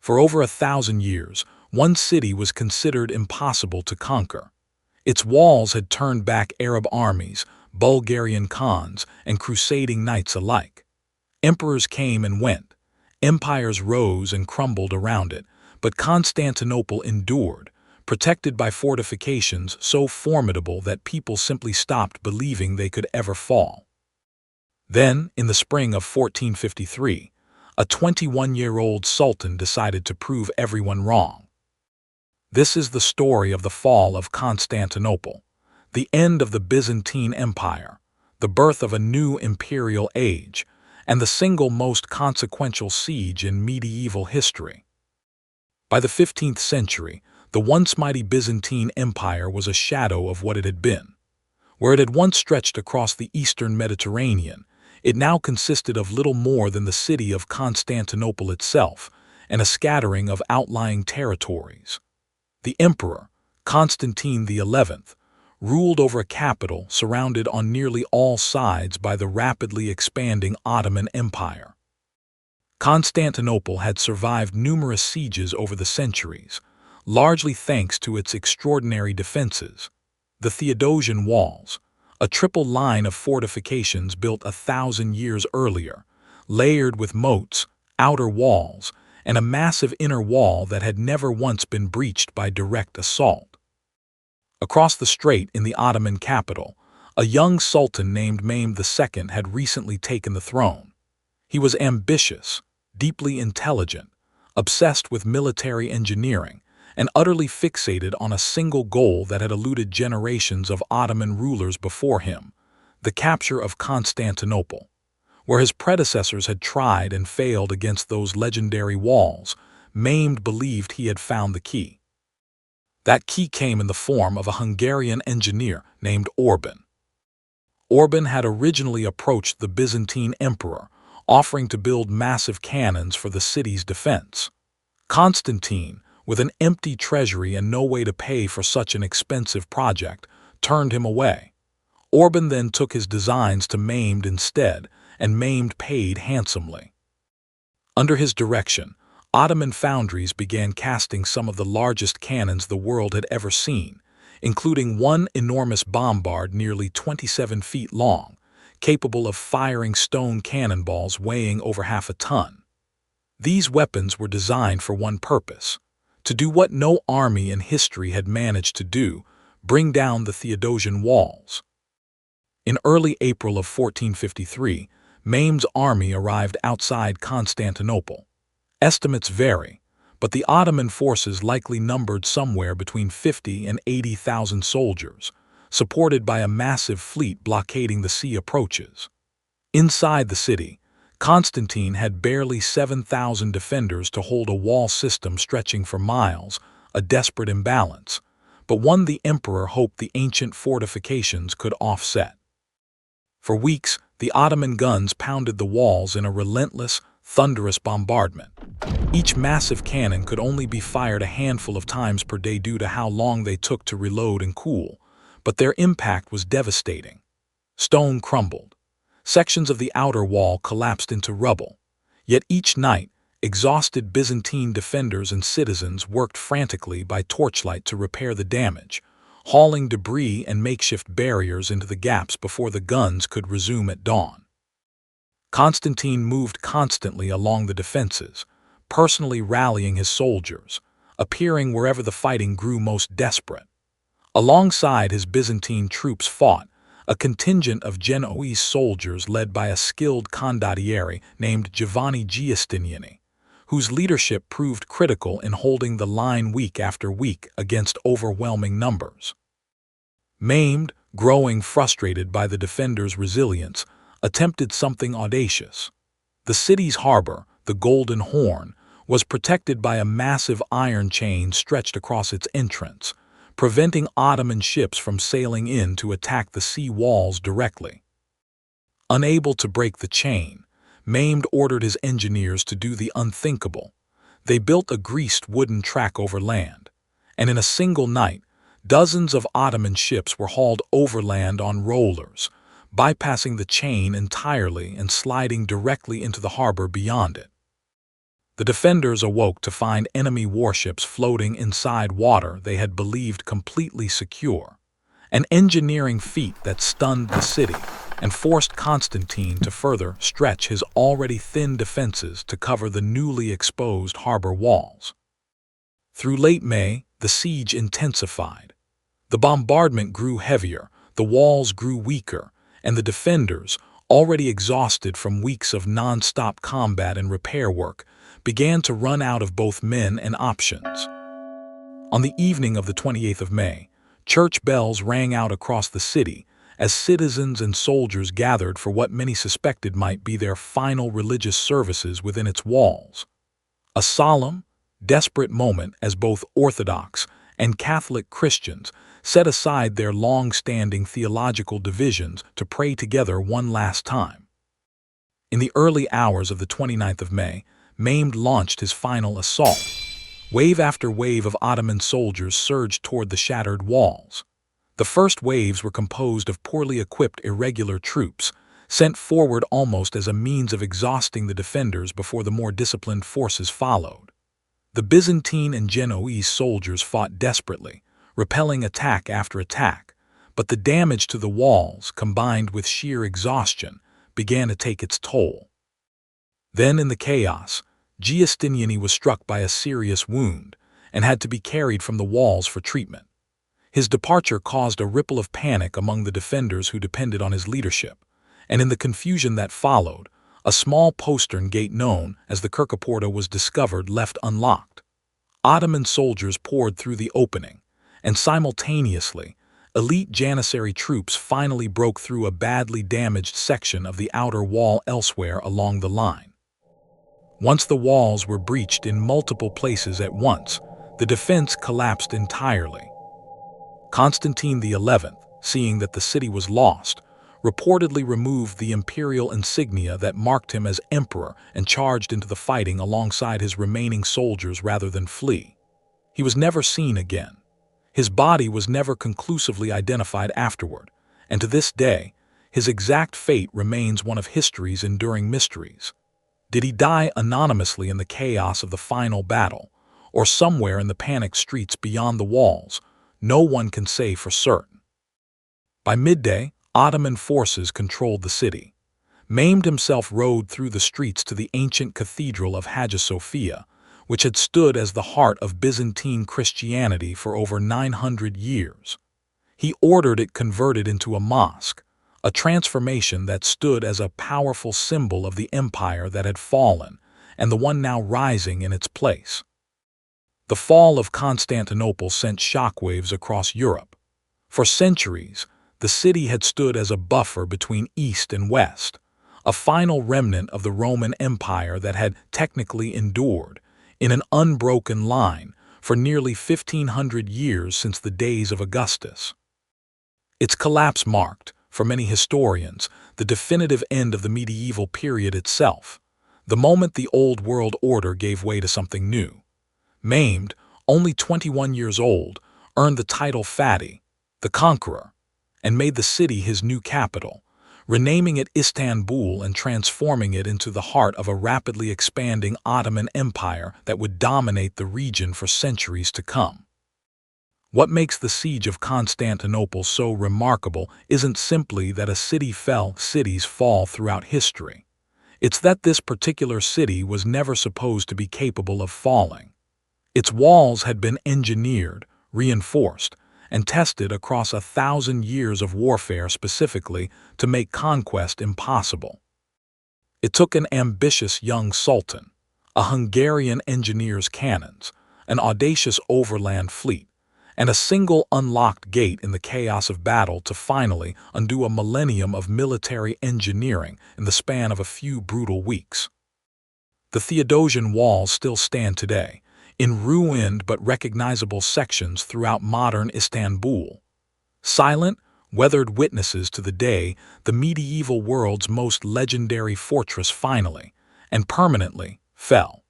For over 1,000 years, one city was considered impossible to conquer. Its walls had turned back Arab armies, Bulgarian khans, and crusading knights alike. Emperors came and went. Empires rose and crumbled around it, but Constantinople endured, protected by fortifications so formidable that people simply stopped believing they could ever fall. Then, in the spring of 1453, a 21-year-old sultan decided to prove everyone wrong. This is the story of the fall of Constantinople, the end of the Byzantine Empire, the birth of a new imperial age, and the single most consequential siege in medieval history. By the 15th century, the once mighty Byzantine Empire was a shadow of what it had been. Where it had once stretched across the eastern Mediterranean, it now consisted of little more than the city of Constantinople itself and a scattering of outlying territories. The emperor, Constantine XI, ruled over a capital surrounded on nearly all sides by the rapidly expanding Ottoman Empire. Constantinople had survived numerous sieges over the centuries, largely thanks to its extraordinary defenses. The Theodosian walls, a triple line of fortifications built 1,000 years earlier, layered with moats, outer walls, and a massive inner wall that had never once been breached by direct assault. Across the strait in the Ottoman capital, a young sultan named Mehmed II had recently taken the throne. He was ambitious, deeply intelligent, obsessed with military engineering, and utterly fixated on a single goal that had eluded generations of Ottoman rulers before him, the capture of Constantinople. Where his predecessors had tried and failed against those legendary walls, Mehmed believed he had found the key. That key came in the form of a Hungarian engineer named Orban. Orban had originally approached the Byzantine emperor, offering to build massive cannons for the city's defense. Constantine, with an empty treasury and no way to pay for such an expensive project, turned him away. Orban then took his designs to Mehmed instead, and Mehmed paid handsomely. Under his direction, Ottoman foundries began casting some of the largest cannons the world had ever seen, including one enormous bombard nearly 27 feet long, capable of firing stone cannonballs weighing over half a ton. These weapons were designed for one purpose: to do what no army in history had managed to do, bring down the Theodosian walls. In early April of 1453, Mehmed's army arrived outside Constantinople. Estimates vary, but the Ottoman forces likely numbered somewhere between 50 and 80,000 soldiers, supported by a massive fleet blockading the sea approaches. Inside the city, Constantine had barely 7,000 defenders to hold a wall system stretching for miles, a desperate imbalance, but one the emperor hoped the ancient fortifications could offset. For weeks, the Ottoman guns pounded the walls in a relentless, thunderous bombardment. Each massive cannon could only be fired a handful of times per day due to how long they took to reload and cool, but their impact was devastating. Stone crumbled. Sections of the outer wall collapsed into rubble. Yet each night, exhausted Byzantine defenders and citizens worked frantically by torchlight to repair the damage, hauling debris and makeshift barriers into the gaps before the guns could resume at dawn. Constantine moved constantly along the defenses, personally rallying his soldiers, appearing wherever the fighting grew most desperate. Alongside his Byzantine troops fought a contingent of Genoese soldiers led by a skilled condottiere named Giovanni Giustiniani, whose leadership proved critical in holding the line week after week against overwhelming numbers. Mehmed, growing frustrated by the defenders' resilience, attempted something audacious. The city's harbor, the Golden Horn, was protected by a massive iron chain stretched across its entrance, preventing Ottoman ships from sailing in to attack the sea walls directly. Unable to break the chain, Mehmed ordered his engineers to do the unthinkable. They built a greased wooden track over land, and in a single night, dozens of Ottoman ships were hauled overland on rollers, bypassing the chain entirely and sliding directly into the harbor beyond it. The defenders awoke to find enemy warships floating inside water they had believed completely secure, an engineering feat that stunned the city and forced Constantine to further stretch his already thin defenses to cover the newly exposed harbor walls. Through late May, the siege intensified. The bombardment grew heavier, the walls grew weaker, and the defenders, already exhausted from weeks of non-stop combat and repair work, began to run out of both men and options. On the evening of the 28th of May, church bells rang out across the city as citizens and soldiers gathered for what many suspected might be their final religious services within its walls. A solemn, desperate moment as both Orthodox and Catholic Christians set aside their long-standing theological divisions to pray together one last time. In the early hours of the 29th of May, Mehmed launched his final assault. Wave after wave of Ottoman soldiers surged toward the shattered walls. The first waves were composed of poorly equipped irregular troops, sent forward almost as a means of exhausting the defenders before the more disciplined forces followed. The Byzantine and Genoese soldiers fought desperately, repelling attack after attack, but the damage to the walls, combined with sheer exhaustion, began to take its toll. Then, in the chaos, Giustiniani was struck by a serious wound and had to be carried from the walls for treatment. His departure caused a ripple of panic among the defenders who depended on his leadership, and in the confusion that followed, a small postern gate known as the Kirkaporta was discovered left unlocked. Ottoman soldiers poured through the opening, and simultaneously, elite Janissary troops finally broke through a badly damaged section of the outer wall elsewhere along the line. Once the walls were breached in multiple places at once, the defense collapsed entirely. Constantine XI, seeing that the city was lost, reportedly removed the imperial insignia that marked him as emperor and charged into the fighting alongside his remaining soldiers rather than flee. He was never seen again. His body was never conclusively identified afterward, and to this day, his exact fate remains one of history's enduring mysteries. Did he die anonymously in the chaos of the final battle, or somewhere in the panicked streets beyond the walls? No one can say for certain. By midday, Ottoman forces controlled the city. Mehmed himself rode through the streets to the ancient cathedral of Hagia Sophia, which had stood as the heart of Byzantine Christianity for over 900 years. He ordered it converted into a mosque, a transformation that stood as a powerful symbol of the empire that had fallen and the one now rising in its place. The fall of Constantinople sent shockwaves across Europe. For centuries, the city had stood as a buffer between East and West, a final remnant of the Roman Empire that had technically endured, in an unbroken line, for nearly 1,500 years since the days of Augustus. Its collapse marked, for many historians, the definitive end of the medieval period itself, the moment the old world order gave way to something new. Mehmed, only 21 years old, earned the title Fatih, the Conqueror, and made the city his new capital, renaming it Istanbul and transforming it into the heart of a rapidly expanding Ottoman Empire that would dominate the region for centuries to come. What makes the siege of Constantinople so remarkable isn't simply that a city fell. Cities fall throughout history. It's that this particular city was never supposed to be capable of falling. Its walls had been engineered, reinforced, and tested across 1,000 years of warfare specifically to make conquest impossible. It took an ambitious young sultan, a Hungarian engineer's cannons, an audacious overland fleet, and a single unlocked gate in the chaos of battle to finally undo a millennium of military engineering in the span of a few brutal weeks. The Theodosian walls still stand today, in ruined but recognizable sections throughout modern Istanbul. Silent, weathered witnesses to the day the medieval world's most legendary fortress finally, and permanently, fell.